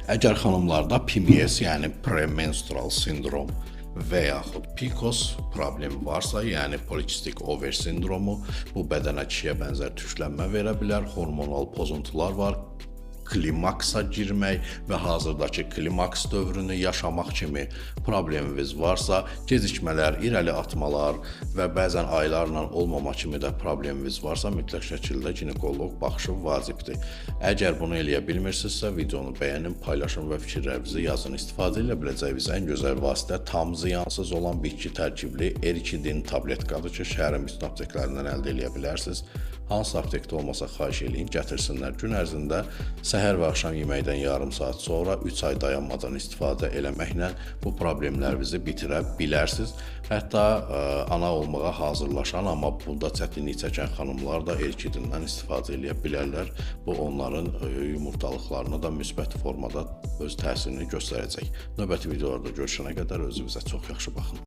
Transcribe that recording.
Əgər xanımlarda PMS, yəni premenstrual sindrom və yaxud PCOS problemi varsa, yəni polikistik over sindromu, bu bədənə kişiyə bənzər tüklənmə verə bilər, hormonal pozuntular var, klimaksa girmək və hazırdakı klimaks dövrünü yaşamaq kimi probleminiz varsa, gecikmələr, irəli atmalar və bəzən aylarla olmama kimi də probleminiz varsa, mütləq şəkildə ginekoloq baxışı vacibdir. Əgər bunu eləyə bilmirsinizsə, videonu bəyənin, paylaşın və fikirlərinizi yazın. İstifadə ilə biləcəyiniz ən gözəl vasitə tam ziyansız olan bitki tərkibli Erikidin tabletkadır ki, şəhərin bütün apteklərindən əldə edə bilərsiniz. Hansı aptekdə olmasa xahiş eləyin, gətirsinlər. Gün ərzində səhər və axşam yeməkdən yarım saat sonra 3 ay dayanmadan istifadə eləməklə bu problemlərinizi bitirə bilərsiniz. Hətta ana olmağa hazırlaşan, amma bunda çətinlik çəkən xanımlar da Erikidindən istifadə edə bilərlər. Bu onların yumurtalıqlarına da müsbət formada öz təsirini göstərəcək. Növbəti videolarda görüşənə qədər özünüzə çox yaxşı baxın.